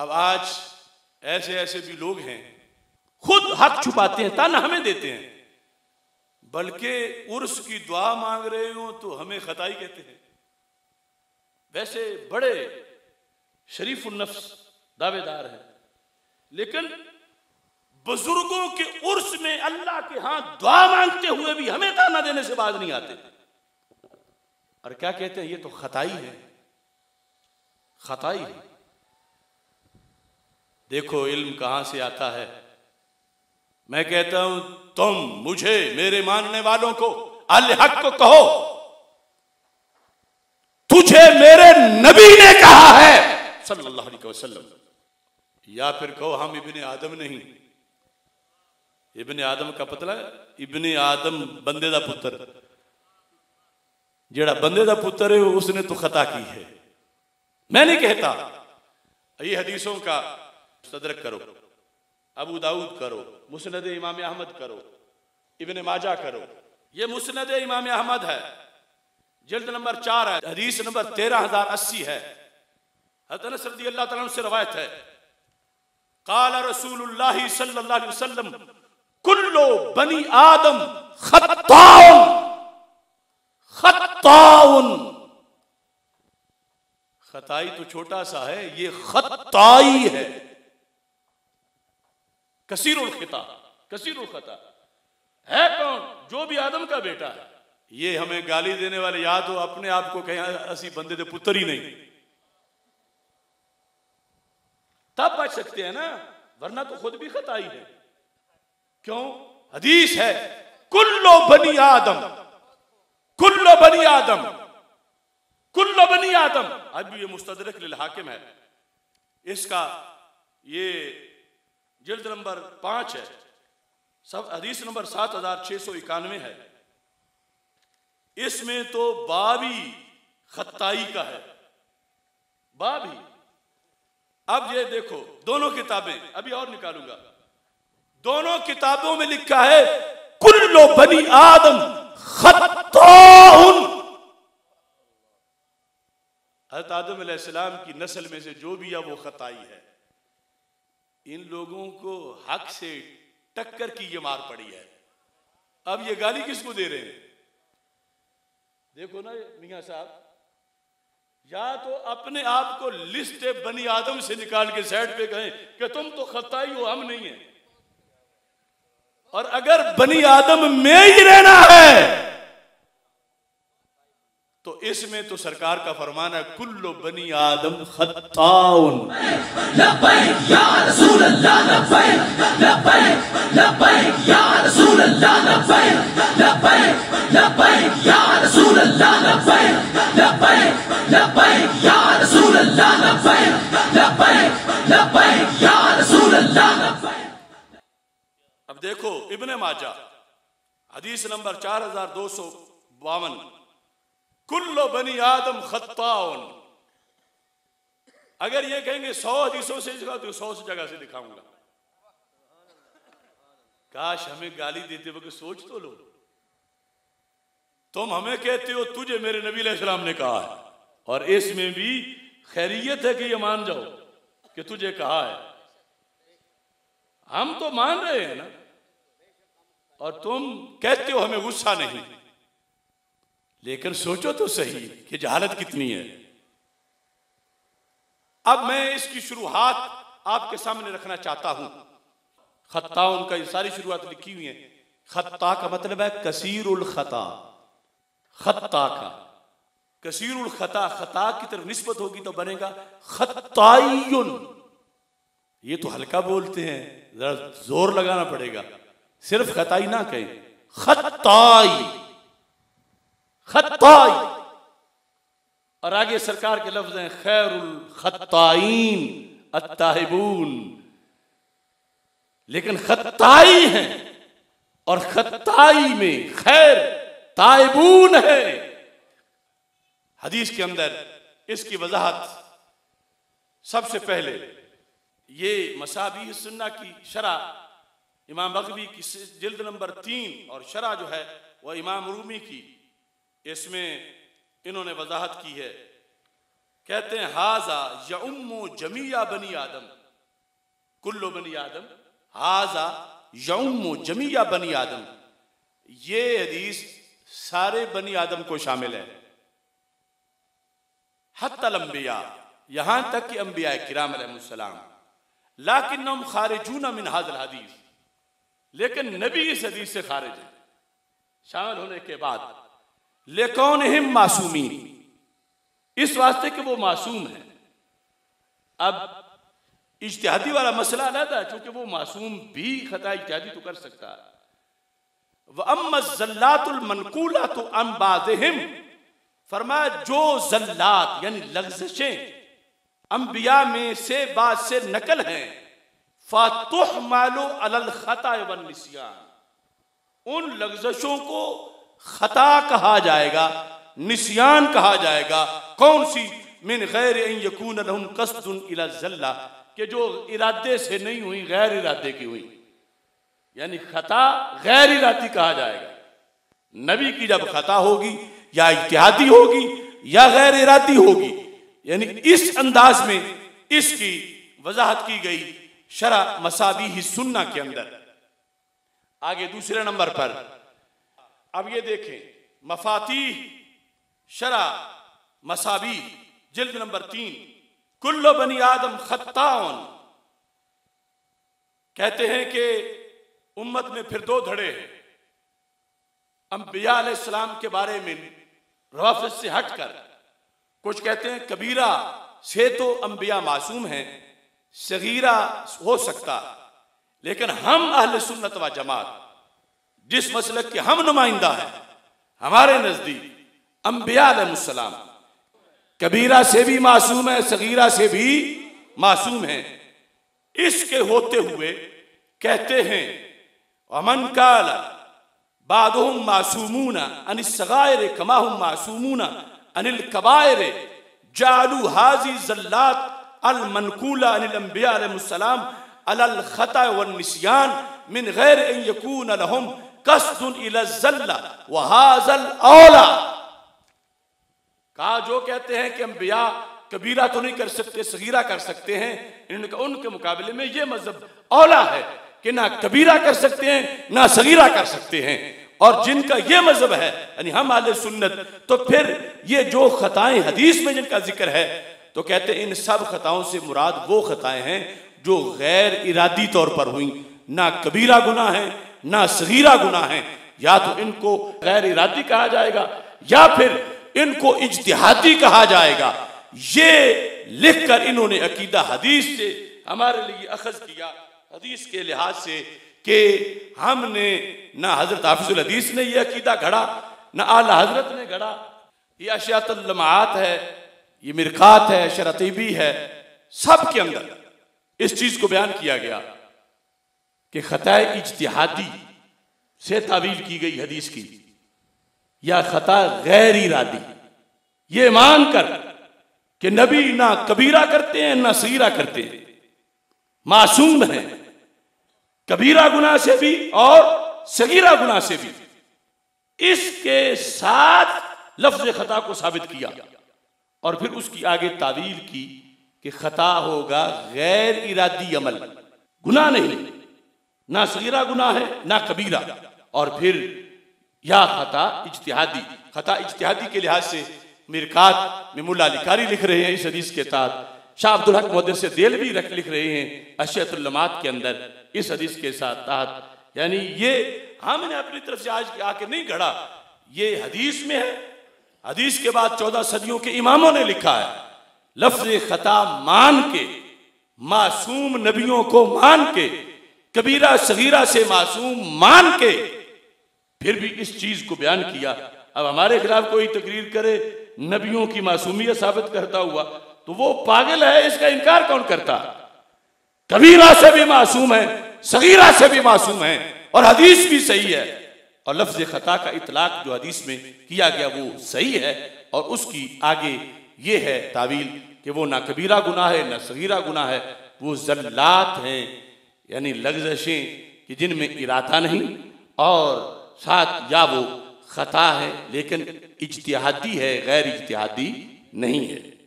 अब आज ऐसे ऐसे भी लोग हैं, खुद हक छुपाते हैं, ताना हमें देते हैं, बल्कि उर्स की दुआ मांग रहे हो तो हमें खताई कहते हैं। वैसे बड़े शरीफुल नफ्स दावेदार हैं, लेकिन बुजुर्गों के उर्स में अल्लाह के हाथ दुआ मांगते हुए भी हमें ताना देने से बाज नहीं आते। और क्या कहते हैं, ये तो खताई है, खताई है। देखो इल्म कहां से आता है। मैं कहता हूं तुम मुझे, मेरे मानने वालों को, अल हक को कहो, तुझे मेरे नबी ने कहा है सल्लल्लाहु अलैहि वसल्लम, या फिर कहो हम इब्ने आदम नहीं। इब्ने आदम का पतला है, इब्ने आदम बंदे दा पुत्र, जेड़ा बंदे दा पुत्र है उसने तो खता की है। मैं नहीं कहता। ये हदीसों का सदरक करो, अबू दाऊद करो, मुस्नद इमाम अहमद करो, इब्ने माजा करो। ये मुस्नद इमाम अहमद है, जिल्द नंबर 4 है, हदीस नंबर 13080 है। हज़रत अनस रज़ियल्लाहु तआला अन्हु से रवायत है, क़ाल रसूलुल्लाह सल्लल्लाहु अलैहि वसल्लम कुल्लु बनी आदम खत्ताउन, खत्ताउन। खताई तो छोटा सा है, ये खत्ताई है, कसीरुल खता, कसीरुल खता है। कौन? जो भी आदम का बेटा है। ये हमें गाली देने वाले याद हो, अपने आप को कहें असी बंदे दे पुत्र ही नहीं, तब बच सकते हैं ना, वरना तो खुद भी खताई है। क्यों? हदीस है कुल्लो बनी आदम, कुल्लो बनी आदम, कुल्लो बनी आदम। अब ये मुस्तदरक लिल हाकिम है, इसका ये जिल्द नंबर 5 है, सब हदीस नंबर 7691 है। इसमें तो बाबी खत्ताई का है, बाबी। अब ये देखो दोनों किताबें, अभी और निकालूंगा, दोनों किताबों में लिखा है कुल्लो बनी आदम खत्ताउन। हज़रत आदम अलैहिस्सलाम की नस्ल में से जो भी है वो खताई है। इन लोगों को हक से टक्कर की ये मार पड़ी है। अब ये गाली किसको दे रहे हैं? देखो ना मियां साहब, या तो अपने आप को लिस्ट बनी आदम से निकाल के साइड पे कहें कि तुम तो खताई हो, हम नहीं है। और अगर बनी आदम में ही रहना है तो इसमें तो सरकार का फरमान है कुल्लो बनी आदम खत्ताउन। लब्बैक या रसूल अल्लाह, लब्बैक लब्बैक लब्बैक या रसूल अल्लाह, लब्बैक लब्बैक लब्बैक या रसूल अल्लाह, लब्बैक लब्बैक लब्बैक या रसूल अल्लाह, लब्बैक लब्बैक लब्बैक या रसूल अल्लाह, लब्बैक। अब देखो इब्ने माजा हदीस नंबर 4252, कुल्लो बनी आदम खत्ताउन। अगर ये कहेंगे 100 हदीसों से दिखाओ तो 100 जगह से दिखाऊंगा। काश हमें गाली देते वक्त सोच तो लो। तुम हमें कहते हो तुझे मेरे नबी अलैहिस्सलाम ने कहा है, और इसमें भी खैरियत है कि ये मान जाओ कि तुझे कहा है। हम तो मान रहे हैं ना, और तुम कहते हो हमें गुस्सा नहीं। लेकिन सोचो तो सही कि जहालत कितनी है। अब मैं इसकी शुरुआत आपके सामने रखना चाहता हूं। खत्ताउन का ये सारी शुरुआत लिखी हुई है। खत्ता का मतलब है कसीरुल खता, खत्ता का कसीरुल खता, खता की तरफ निस्बत होगी तो बनेगा खत्तायुन। ये तो हल्का बोलते हैं, जरा जोर लगाना पड़ेगा, सिर्फ खताई ना कहें, खत्ताई, खत्ताई। और आगे सरकार के लफ्ज हैं खैरुल खत्ताईन अत्ताहिबून। लेकिन खत्ताई है और खत्ताई में खैर ताइबून है। हदीस के अंदर इसकी वजाहत सबसे पहले ये मसाबी सुन्ना की शरह इमाम बग़वी की जिल्द नंबर 3 और शरह जो है वह इमाम रूमी की, इसमें इन्होंने वजाहत की है कहते हैं हाजा यउम्मु जमीया बनी आदम, कुल्लु बनी आदम, हाजा यउम्मु जमीया बनी आदम। ये हदीस सारे बनी आदम को शामिल है, हत्तल अंबिया, यहां तक कि अंबिया किराम अलैहिस्सलाम, लाकिन्नहुम खारिजून मिन हाज़िल हदीस, लेकिन नबी इस हदीस से खारिज है शामिल होने के बाद। लेकौनहिम मासूमीन, इस वास्ते कि वो मासूम है। अब इज्तिहादी वाला मसला अलग है, क्योंकि वो मासूम भी खता इज्तिहादी तो कर सकता है। व अम्मा ज़ल्लातुल मनकूलातु अन बाज़िहिम, फरमाया जो ज़ल्लात यानी लग़ज़शें अंबिया में से बाद से नकल हैं, फ़तुहमलु अलल ख़ता वन निस्यान, उन लग़ज़शों को खता कहा जाएगा, निस्यान कहा जाएगा। कौन सी? मिन गैर अन यकून लहुम क़स्दुन इला ज़ल्ला, कि जो इरादे से नहीं हुई, गैर इरादे की हुई, यानी खता गैर इरादी कहा जाएगा। नबी की जब खता होगी या इज्तिहादी होगी या गैर इरादी होगी, यानी इस अंदाज में इसकी वजाहत की गई शरह मसाबीह सुन्ना के अंदर। आगे दूसरे नंबर पर अब ये देखें, मफातीह शरह मसाबीह जिल्द नंबर 3, कुल्लु बनी आदम खत्ताउन। कहते हैं कि उम्मत में फिर दो धड़े हैं, अंबिया अलैहिस्सलाम के बारे में रवाफिज से हटकर। कुछ कहते हैं कबीरा से तो अंबिया मासूम हैं, सगीरा हो सकता, लेकिन हम अहले सुन्नत व जमात जिस मसलक के हम नुमाइंदा हैं, हमारे नजदीक अंबिया अलैहिस्सलाम कबीरा से भी मासूम है, सगीरा से भी मासूम है। इसके होते हुए कहते हैं अमन काला बादुहुम मासूमूना अनिस सगाइर कमा हुम मासूमूना अनिल कबाइर जालू हाजी ज़ल्लात अल मनकूला अनिल अंबिया अलैहिस्सलाम अलल खता वन निस्यान मिन गैर अन यकून लहुम क़स्दुन इला ज़ल्ला व हाज़ल औला। कहा जो कहते हैं कि अंबिया कबीरा तो नहीं कर सकते, सगीरा कर सकते हैं, इनका उनके मुकाबले में ये मजहब औला है कि ना कबीरा कर सकते हैं ना सगीरा कर सकते हैं। और जिनका ये मजहब है यानी हम अहले सुन्नत, तो फिर ये जो खताएं हदीस में जिनका जिक्र है, तो कहते हैं इन सब खताओं से मुराद वो खताएं हैं जो गैर इरादी तौर पर हुई, ना कबीरा गुनाह है ना सगीरा गुनाह है। या तो इनको गैर इरादी कहा जाएगा या फिर इनको इज्तिहादी कहा जाएगा। ये लिखकर इन्होंने अकीदा हदीस से हमारे लिए अखज़ किया, हदीस के लिहाज से, कि हमने ना हजरत हाफिजुल हदीस ने यह अकीदा गढ़ा ना आला हजरत ने गढ़ा। ये अशियातुल लमाआत है, ये मिरकात है, शरतीबी है, सब के अंदर इस चीज को बयान किया गया कि खताए इज्तिहादी से तावील की गई हदीस की या खता गैर इरादी, ये मानकर कि नबी ना कबीरा करते हैं ना सगीरा करते हैं, मासूम हैं कबीरा गुनाह से भी और सगीरा गुनाह से भी। इसके साथ लफ्ज खता को साबित किया और फिर उसकी आगे तावील की कि खता होगा गैर इरादी अमल, गुनाह नहीं, ना सगीरा गुनाह है ना कबीरा। और फिर या खता इज्तिहादी, खता इज्तिहादी के लिहाज से मिरकात में मुल्ला अली कारी लिख रहे हैं इस हदीस के तहत, शाह अब्दुल हक मुहद्दिस देलवी लिख रहे हैं अशियतुल लमात के अंदर इस हदीस के साथ तहत। यानी ये हमने अपनी तरफ से आज आके नहीं गढ़ा, ये हदीस में है। हदीस के बाद 14 सदियों के इमामों ने लिखा है, लफ्ज खता मान के, मासूम नबियों को मान के, कबीरा सगीरा से मासूम मान के, फिर भी इस चीज को बयान किया। अब हमारे खिलाफ कोई तकरीर करे नबियों की मासूमियत साबित करता हुआ, तो वो पागल है, इसका इनकार कौन करता। कबीरा से भी मासूम है, सगीरा से भी मासूम है, और हदीस भी सही है। और लफ्ज खता का इतलाक जो हदीस में किया गया वो सही है, और उसकी आगे ये है तावील कि वो ना कबीरा गुनाह है ना सगीरा गुनाह है, वो ज़ल्लात हैं यानी लग़ज़शें कि जिनमें इरादा नहीं, और साथ या वो खता है लेकिन इज्तिहादी है, गैर इज्तिहादी नहीं है।